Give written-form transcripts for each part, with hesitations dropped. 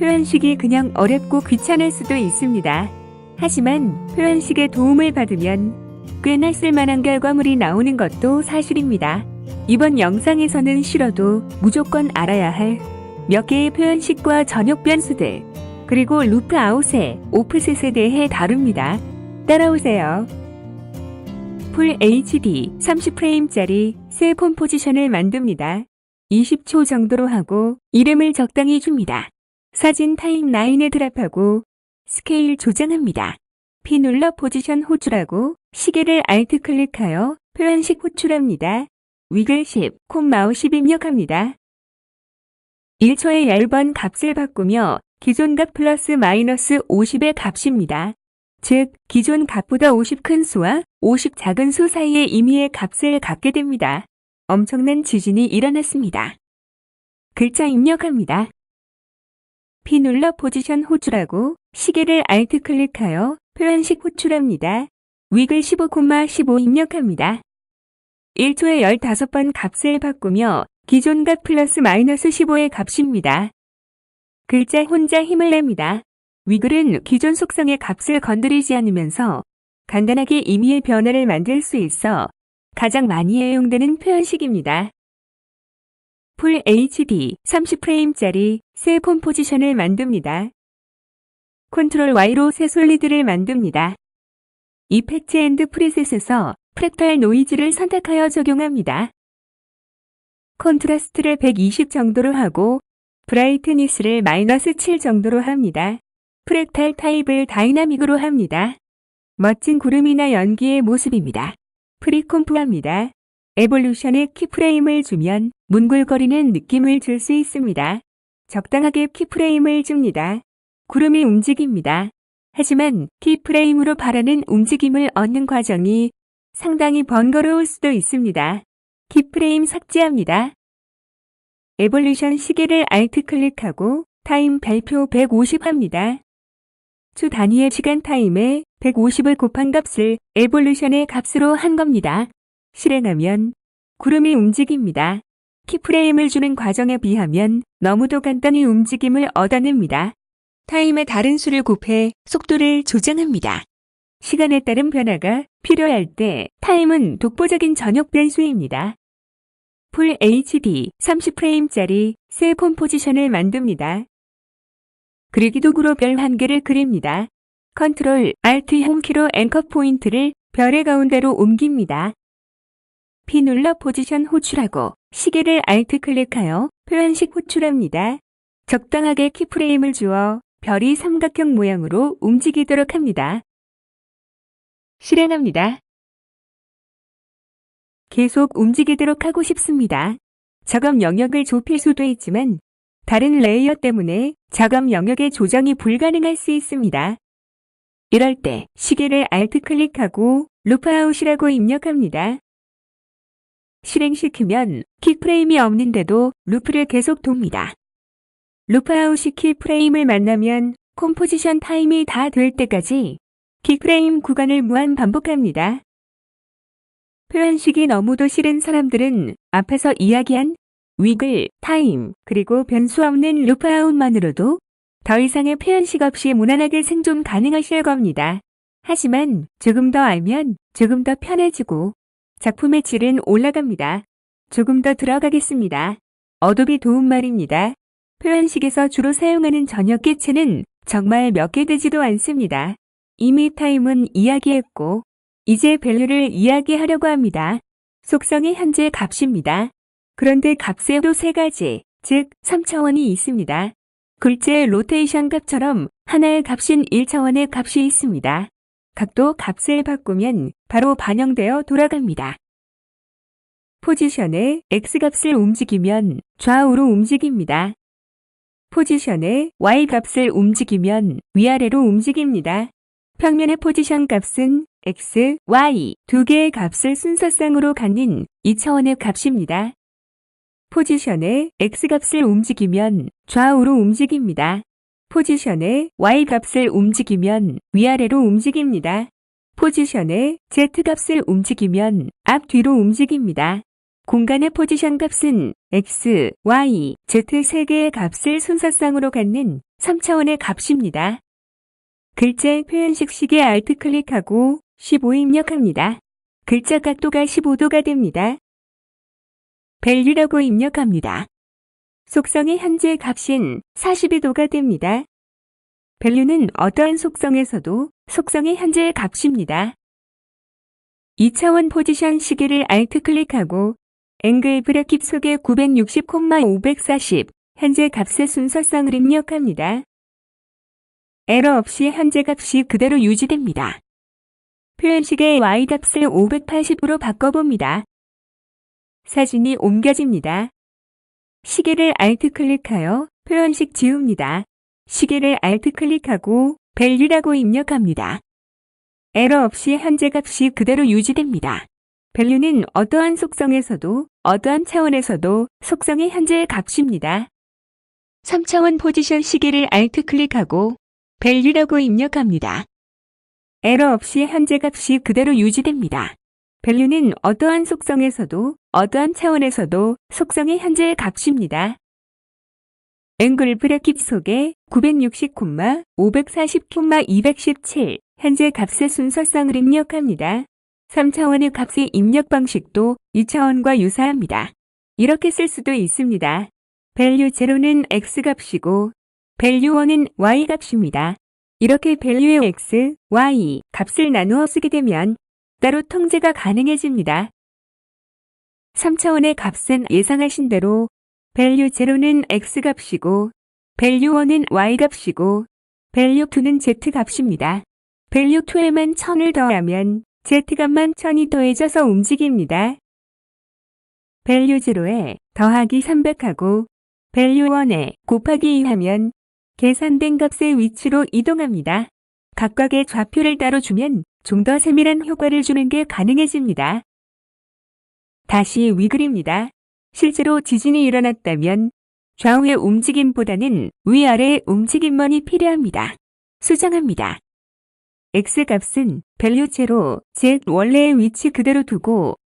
표현식이 그냥 어렵고 귀찮을 수도 있습니다. 하지만 표현식의 도움을 받으면 꽤나 쓸만한 결과물이 나오는 것도 사실입니다. 이번 영상에서는 싫어도 무조건 알아야 할 몇 개의 표현식과 전역 변수들, 그리고 루프 아웃의 오프셋에 대해 다룹니다. 따라오세요. 풀 HD 30프레임짜리 새 폰 포지션을 만듭니다. 20초 정도로 하고 이름을 적당히 줍니다. 사진 타임라인에 드랍하고 스케일 조정합니다. P 눌러 포지션 호출하고 시계를 Alt 클릭하여 표현식 호출합니다. 위글 10, 콤마우스 10 입력합니다. 1초에 10번 값을 바꾸며 기존 값 플러스 마이너스 50의 값입니다. 즉, 기존 값보다 50 큰 수와 50 작은 수 사이의 임의의 값을 갖게 됩니다. 엄청난 지진이 일어났습니다. 글자 입력합니다. P 눌러 포지션 호출하고 시계를 Alt 클릭하여 표현식 호출합니다. 위글 15,15 입력합니다. 1초에 15번 값을 바꾸며 기존 값 플러스 마이너스 15의 값입니다. 글자 혼자 힘을 냅니다. 위글은 기존 속성의 값을 건드리지 않으면서 간단하게 임의의 변화를 만들 수 있어 가장 많이 애용되는 표현식입니다. 풀 HD 30프레임짜리 새 폰 포지션을 만듭니다. 컨트롤 Y로 새 솔리드를 만듭니다. 이펙트 앤드 프리셋에서 프랙탈 노이즈를 선택하여 적용합니다. 컨트라스트를 120 정도로 하고 브라이트니스를 마이너스 7 정도로 합니다. 프랙탈 타입을 다이나믹으로 합니다. 멋진 구름이나 연기의 모습입니다. 프리콤프합니다. 에볼루션에 키프레임을 주면 뭉글거리는 느낌을 줄 수 있습니다. 적당하게 키프레임을 줍니다. 구름이 움직입니다. 하지만 키프레임으로 바라는 움직임을 얻는 과정이 상당히 번거로울 수도 있습니다. 키프레임 삭제합니다. 에볼루션 시계를 Alt 클릭하고 타임 별표 150 합니다. 주 단위의 시간 타임에 150을 곱한 값을 에볼루션의 값으로 한 겁니다. 실행하면 구름이 움직입니다. 키프레임을 주는 과정에 비하면 너무도 간단히 움직임을 얻어냅니다. 타임의 다른 수를 곱해 속도를 조정합니다. 시간에 따른 변화가 필요할 때 타임은 독보적인 전역 변수입니다. 풀 HD 30프레임짜리 새 폰 포지션을 만듭니다. 그리기 도구로 별 한 개를 그립니다. 컨트롤 Alt 홈키로 앵커 포인트를 별의 가운데로 옮깁니다. P 눌러 포지션 호출하고 시계를 Alt 클릭하여 표현식 호출합니다. 적당하게 키프레임을 주어 별이 삼각형 모양으로 움직이도록 합니다. 실행합니다. 계속 움직이도록 하고 싶습니다. 작업 영역을 좁힐 수도 있지만 다른 레이어 때문에 작업 영역의 조정이 불가능할 수 있습니다. 이럴 때 시계를 Alt 클릭하고 루프아웃이라고 입력합니다. 실행시키면 키프레임이 없는데도 루프를 계속 돕니다. 루프아웃이 키프레임을 만나면 컴포지션 타임이 다 될 때까지 키프레임 구간을 무한 반복합니다. 표현식이 너무도 싫은 사람들은 앞에서 이야기한 위글, 타임, 그리고 변수 없는 루프아웃만으로도 더 이상의 표현식 없이 무난하게 생존 가능하실 겁니다. 하지만 조금 더 알면 조금 더 편해지고 작품의 질은 올라갑니다. 조금 더 들어가겠습니다. 어도비 도움말입니다. 표현식에서 주로 사용하는 전역 객체는 정말 몇 개 되지도 않습니다. 이미 타임은 이야기했고 이제 밸류를 이야기하려고 합니다. 속성이 현재 값입니다. 그런데 값에도 세 가지, 즉 3차원이 있습니다. 글자의 로테이션 값처럼 하나의 값인 1차원의 값이 있습니다. 각도 값을 바꾸면 바로 반영되어 돌아갑니다. 포지션의 X값을 움직이면 좌우로 움직입니다. 포지션의 Y값을 움직이면 위아래로 움직입니다. 평면의 포지션 값은 X, Y 두 개의 값을 순서상으로 갖는 2차원의 값입니다. 포지션의 X값을 움직이면 좌우로 움직입니다. 포지션의 Y값을 움직이면 위아래로 움직입니다. 포지션의 Z값을 움직이면 앞뒤로 움직입니다. 공간의 포지션 값은 X, Y, Z 3개의 값을 순서상으로 갖는 3차원의 값입니다. 글자의 표현식 시계 Alt 클릭하고 15 입력합니다. 글자 각도가 15도가 됩니다. value라고 입력합니다. 속성의 현재 값인 42도가 됩니다. value는 어떠한 속성에서도 속성의 현재 값입니다. 2차원 포지션 시계를 Alt 클릭하고 앵글 브래킷 속에 960,540 현재 값의 순서상을 입력합니다. 에러 없이 현재 값이 그대로 유지됩니다. 표현식의 Y값을 580으로 바꿔봅니다. 사진이 옮겨집니다. 시계를 Alt 클릭하여 표현식 지웁니다. 시계를 Alt 클릭하고 value라고 입력합니다. 에러 없이 현재 값이 그대로 유지됩니다. value는 어떠한 속성에서도 어떠한 차원에서도 속성의 현재 값입니다. 3차원 포지션 시계를 Alt 클릭하고 value라고 입력합니다. 에러 없이 현재 값이 그대로 유지됩니다. value는 어떠한 속성에서도 어떠한 차원에서도 속성의 현재 값입니다. 앵글 브래킷 속에 960,540,217 현재 값의 순서상을 입력합니다. 3차원의 값의 입력 방식도 2차원과 유사합니다. 이렇게 쓸 수도 있습니다. value 0는 X값이고 value 1은 Y값입니다. 이렇게 value의 X, Y 값을 나누어 쓰게 되면 따로 통제가 가능해집니다. 3차원의 값은 예상하신 대로 value 0는 X값이고 value 1은 Y값이고 value 2는 Z값입니다. value 2에만 1000을 더하면 Z값만 1000이 더해져서 움직입니다. value 0에 더하기 300하고 value 1에 곱하기 2하면 계산된 값의 위치로 이동합니다. 각각의 좌표를 따로 주면 좀 더 세밀한 효과를 주는 게 가능해집니다. 다시 위글입니다. 실제로 지진이 일어났다면 좌우의 움직임보다는 위아래의 움직임만이 필요합니다. 수정합니다. X값은 value 0, Z 원래의 위치 그대로 두고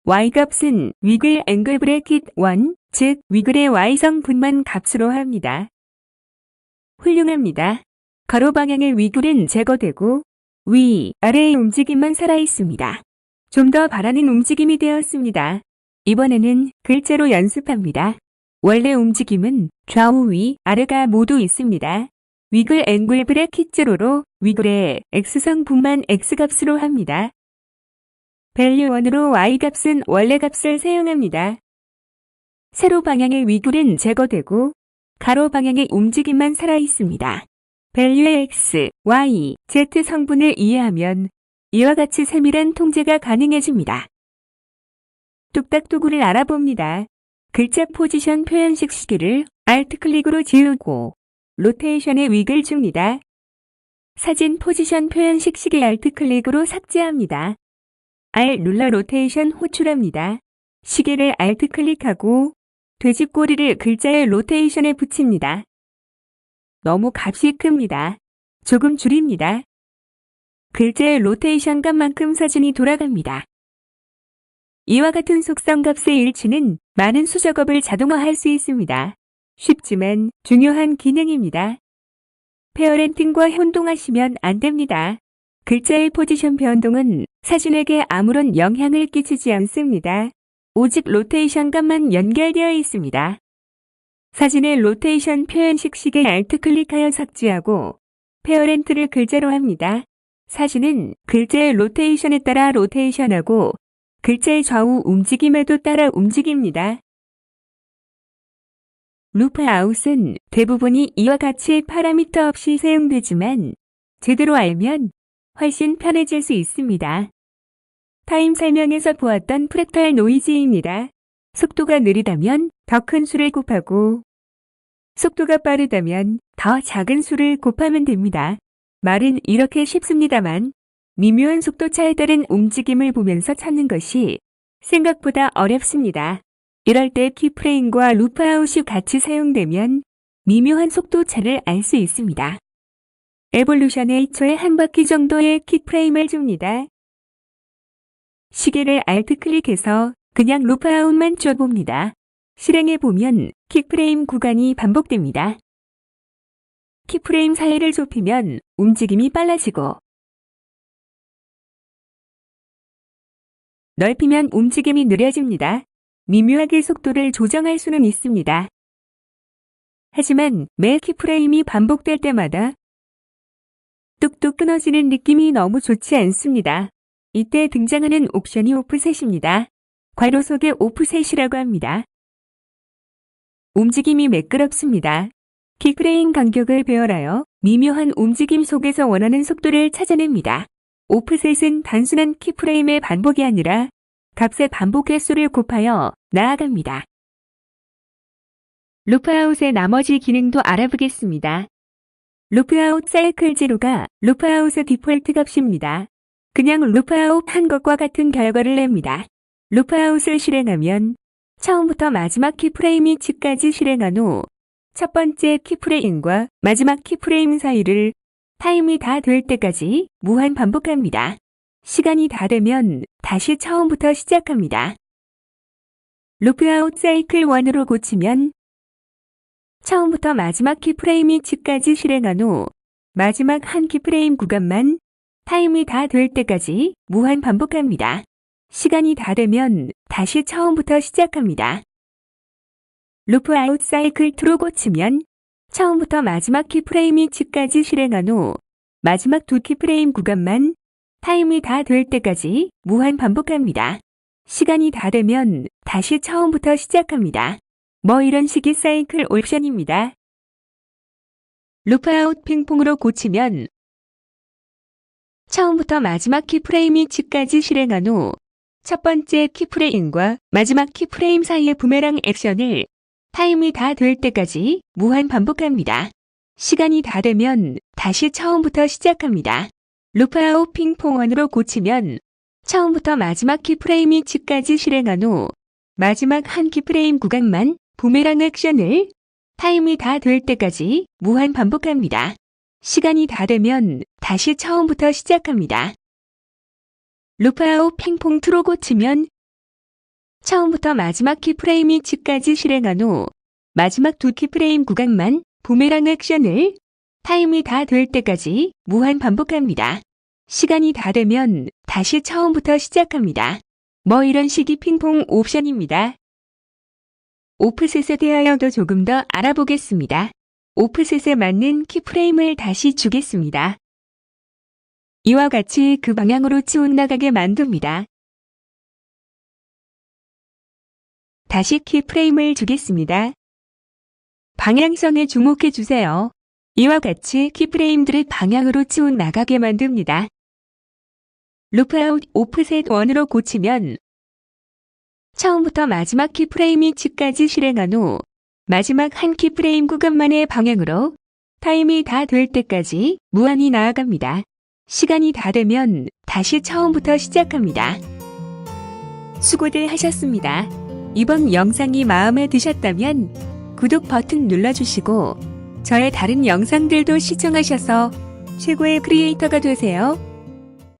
Y값은 위글 앵글 브래킷 1, 즉 위글의 Y성분만 값으로 합니다. 훌륭합니다. 가로 방향의 위글은 제거되고 위, 아래의 움직임만 살아있습니다. 좀 더 바라는 움직임이 되었습니다. 이번에는 글자로 연습합니다. 원래 움직임은 좌우 위, 아래가 모두 있습니다. 위글 앵글 브래킷 제로로 위글의 X성분만 X값으로 합니다. value 1으로 Y값은 원래 값을 사용합니다. 세로 방향의 위글은 제거되고 가로 방향의 움직임만 살아있습니다. value의 X, Y, Z 성분을 이해하면 이와 같이 세밀한 통제가 가능해집니다. 뚝딱 도구를 알아봅니다. 글자 포지션 표현식 시계를 Alt 클릭으로 지우고 로테이션에 위글 줍니다. 사진 포지션 표현식 시계 Alt 클릭으로 삭제합니다. R 눌러 로테이션 호출합니다. 시계를 Alt 클릭하고 돼지꼬리를 글자의 로테이션에 붙입니다. 너무 값이 큽니다. 조금 줄입니다. 글자의 로테이션 값만큼 사진이 돌아갑니다. 이와 같은 속성 값의 일치는 많은 수작업을 자동화할 수 있습니다. 쉽지만 중요한 기능입니다. 페어렌팅과 혼동하시면 안 됩니다. 글자의 포지션 변동은 사진에게 아무런 영향을 끼치지 않습니다. 오직 로테이션 값만 연결되어 있습니다. 사진의 로테이션 표현식 시계 Alt 클릭하여 삭제하고 페어렌트를 글자로 합니다. 사진은 글자의 로테이션에 따라 로테이션하고 글자의 좌우 움직임에도 따라 움직입니다. 루프 아웃은 대부분이 이와 같이 파라미터 없이 사용되지만 제대로 알면 훨씬 편해질 수 있습니다. 타임 설명에서 보았던 프랙탈 노이즈입니다. 속도가 느리다면 더 큰 수를 곱하고 속도가 빠르다면 더 작은 수를 곱하면 됩니다. 말은 이렇게 쉽습니다만 미묘한 속도 차에 따른 움직임을 보면서 찾는 것이 생각보다 어렵습니다. 이럴 때 키프레임과 루프 아웃이 같이 사용되면 미묘한 속도 차를 알 수 있습니다. 에볼루션에 1초에 한 바퀴 정도의 키프레임을 줍니다. 시계를 Alt 클릭해서 그냥 루프아웃만 줘봅니다. 실행해보면 킥프레임 구간이 반복됩니다. 킥프레임 사이를 좁히면 움직임이 빨라지고 넓히면 움직임이 느려집니다. 미묘하게 속도를 조정할 수는 있습니다. 하지만 매 킥프레임이 반복될 때마다 뚝뚝 끊어지는 느낌이 너무 좋지 않습니다. 이때 등장하는 옵션이 오프셋입니다. 괄호 속에 오프셋이라고 합니다. 움직임이 매끄럽습니다. 킥프레임 간격을 배열하여 미묘한 움직임 속에서 원하는 속도를 찾아냅니다. 오프셋은 단순한 킥프레임의 반복이 아니라 값의 반복 횟수를 곱하여 나아갑니다. 루프아웃의 나머지 기능도 알아보겠습니다. 루프아웃 사이클 제로가 루프아웃의 디폴트 값입니다. 그냥 루프아웃 한 것과 같은 결과를 냅니다. 루프아웃을 실행하면 처음부터 마지막 키프레임 위치까지 실행한 후 첫 번째 키프레임과 마지막 키프레임 사이를 타임이 다 될 때까지 무한 반복합니다. 시간이 다 되면 다시 처음부터 시작합니다. 루프아웃 사이클 1으로 고치면 처음부터 마지막 키프레임 위치까지 실행한 후 마지막 한 키프레임 구간만 타임이 다 될 때까지 무한 반복합니다. 시간이 다 되면 다시 처음부터 시작합니다. 루프아웃 사이클 2로 고치면 처음부터 마지막 키프레임 위치까지 실행한 후 마지막 두 키프레임 구간만 타임이 다 될 때까지 무한 반복합니다. 시간이 다 되면 다시 처음부터 시작합니다. 뭐 이런 식의 사이클 옵션입니다. 루프아웃 핑퐁으로 고치면 처음부터 마지막 키프레임 위치까지 실행한 후 첫 번째 키프레임과 마지막 키프레임 사이의 부메랑 액션을 타임이 다 될 때까지 무한 반복합니다. 시간이 다 되면 다시 처음부터 시작합니다. 루프아웃 핑퐁 1으로 고치면 처음부터 마지막 키프레임 위치까지 실행한 후 마지막 한 키프레임 구간만 부메랑 액션을 타임이 다 될 때까지 무한 반복합니다. 시간이 다 되면 다시 처음부터 시작합니다. 루프아웃 핑퐁 2로 고치면 처음부터 마지막 키프레임 위치까지 실행한 후 마지막 두 키프레임 구간만 부메랑 액션을 타임이 다 될 때까지 무한 반복합니다. 시간이 다 되면 다시 처음부터 시작합니다. 뭐 이런 식의 핑퐁 옵션입니다. 오프셋에 대하여도 조금 더 알아보겠습니다. 오프셋에 맞는 키프레임을 다시 주겠습니다. 이와 같이 그 방향으로 치워나가게 만듭니다. 다시 키프레임을 주겠습니다. 방향성에 주목해 주세요. 이와 같이 키프레임들을 방향으로 치워나가게 만듭니다. 루프아웃 오프셋 1으로 고치면 처음부터 마지막 키프레임 위치까지 실행한 후 마지막 한 키프레임 구간만의 방향으로 타임이 다 될 때까지 무한히 나아갑니다. 시간이 다 되면 다시 처음부터 시작합니다. 수고들 하셨습니다. 이번 영상이 마음에 드셨다면 구독 버튼 눌러주시고 저의 다른 영상들도 시청하셔서 최고의 크리에이터가 되세요.